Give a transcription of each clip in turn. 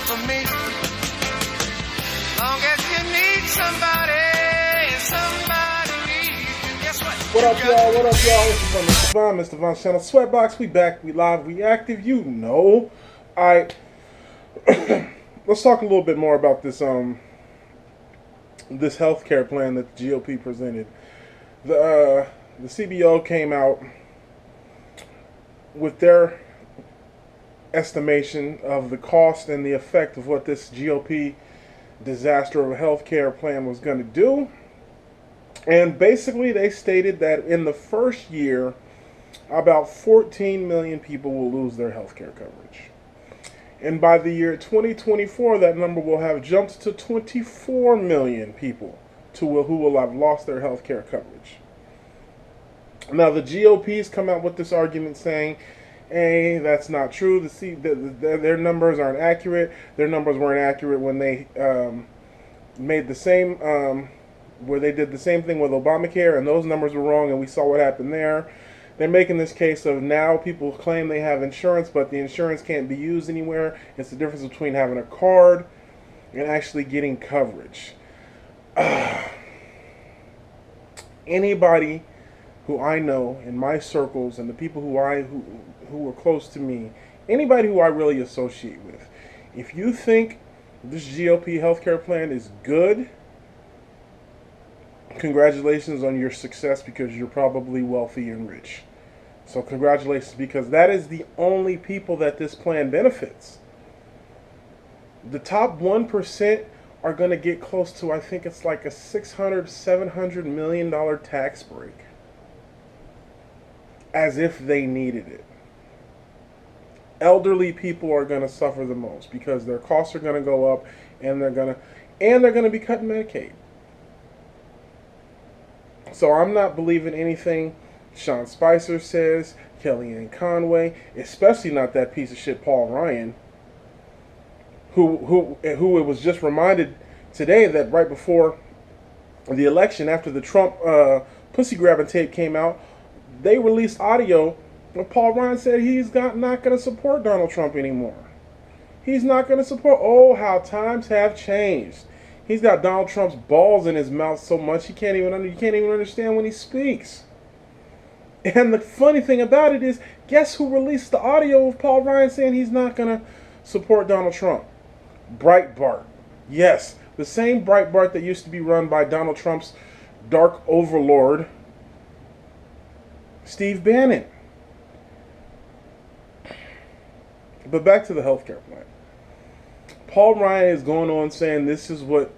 for me. Long as you need somebody, and somebody needs you. Guess what? What up, y'all? What up, y'all? This is Mr. Vaughn, Mr. Vaughn's channel. Sweatbox, we back, we live, we active, you know. Alright. Let's talk a little bit more about this this healthcare plan that the GOP presented. The CBO came out with their estimation of the cost and the effect of what this GOP disaster of a healthcare plan was going to do. And basically they stated that in the first year, about 14 million people will lose their healthcare coverage. And by the year 2024, that number will have jumped to 24 million people who will have lost their health care coverage. Now, the GOP's come out with this argument saying, hey, that's not true. Their numbers aren't accurate. Their numbers weren't accurate when they made the same, where they did the same thing with Obamacare, and those numbers were wrong, and we saw what happened there. They're making this case of now people claim they have insurance, but the insurance can't be used anywhere. It's the difference between having a card and actually getting coverage. Anybody who I know in my circles and the people who are close to me, anybody who I really associate with, if you think this GOP healthcare plan is good, congratulations on your success, because you're probably wealthy and rich. So congratulations, because that is the only people that this plan benefits. The top 1% are going to get close to, I think it's like a $600-700 million tax break, as if they needed it. Elderly people are going to suffer the most because their costs are going to go up, and they're going to be cutting Medicaid. So I'm not believing anything Sean Spicer says, Kellyanne Conway, especially not that piece of shit Paul Ryan, who it was just reminded today that right before the election, after the Trump pussy grabbing tape came out, they released audio where Paul Ryan said he's not going to support Donald Trump anymore. He's not going to support. Oh, how times have changed. He's got Donald Trump's balls in his mouth so much you can't even understand when he speaks. And the funny thing about it is, guess who released the audio of Paul Ryan saying he's not going to support Donald Trump? Breitbart. Yes, the same Breitbart that used to be run by Donald Trump's dark overlord, Steve Bannon. But back to the healthcare plan. Paul Ryan is going on saying this is what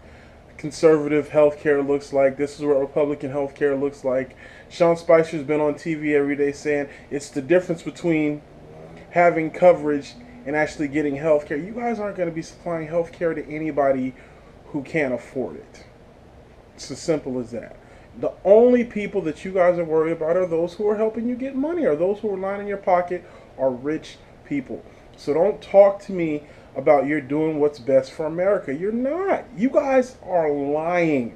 conservative healthcare looks like. This is what Republican healthcare looks like. Sean Spicer's been on TV every day saying it's the difference between having coverage and actually getting healthcare. You guys aren't going to be supplying healthcare to anybody who can't afford it. It's as simple as that. The only people that you guys are worried about are those who are helping you get money, or those who are lining your pocket, are rich people. So don't talk to me about you're doing what's best for America. You're not. You guys are lying.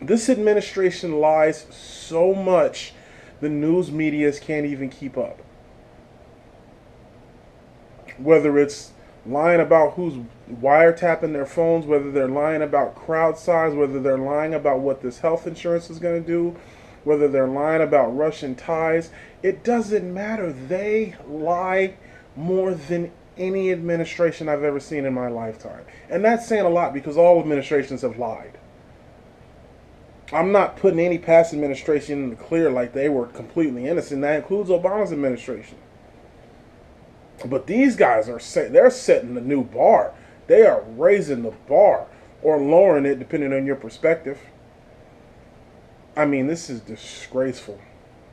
This administration lies so much the news medias can't even keep up. Whether it's lying about who's wiretapping their phones, whether they're lying about crowd size, whether they're lying about what this health insurance is going to do, whether they're lying about Russian ties, it doesn't matter. They lie more than any administration I've ever seen in my lifetime. And that's saying a lot, because all administrations have lied. I'm not putting any past administration in the clear like they were completely innocent. That includes Obama's administration. But these guys they're setting the new bar. They are raising the bar, or lowering it depending on your perspective. I mean, this is disgraceful.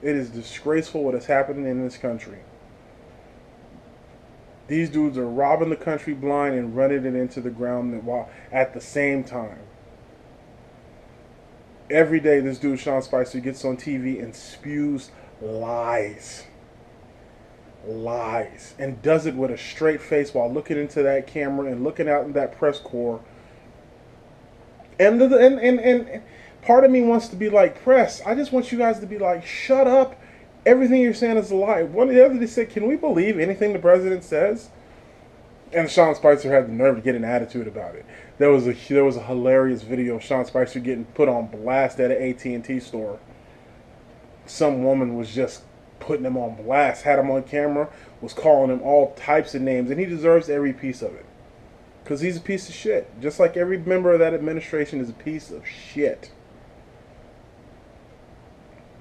It is disgraceful what is happening in this country. These dudes are robbing the country blind and running it into the ground while at the same time. Every day this dude, Sean Spicer, gets on TV and spews lies. Lies. And does it with a straight face while looking into that camera and looking out in that press corps. And part of me wants to be like, press, I just want you guys to be like, shut up. Everything you're saying is a lie. One of the other, they said, can we believe anything the president says? And Sean Spicer had the nerve to get an attitude about it. There was a hilarious video of Sean Spicer getting put on blast at an AT&T store. Some woman was just putting him on blast, had him on camera, was calling him all types of names, and he deserves every piece of it. Because he's a piece of shit. Just like every member of that administration is a piece of shit.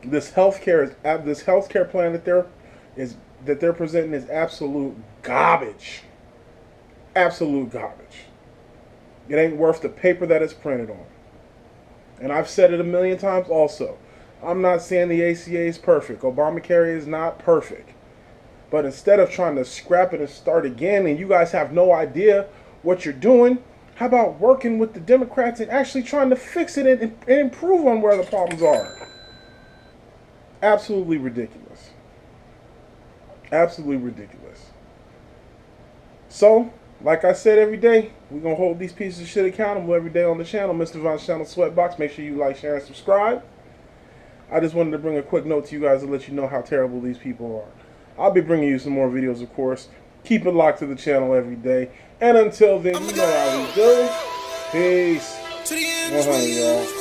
This healthcare plan that they're presenting is absolute garbage. Absolute garbage. It ain't worth the paper that it's printed on. And I've said it a million times also. I'm not saying the ACA is perfect. Obamacare is not perfect. But instead of trying to scrap it and start again, and you guys have no idea what you're doing, how about working with the Democrats and actually trying to fix it and improve on where the problems are? Absolutely ridiculous. Absolutely ridiculous. So, like I said every day, we're going to hold these pieces of shit accountable every day on the channel. Mr. Von's channel, Sweatbox. Make sure you like, share, and subscribe. I just wanted to bring a quick note to you guys to let you know how terrible these people are. I'll be bringing you some more videos, of course. Keep it locked to the channel every day. And until then, you know how we do. Peace. 100, y'all.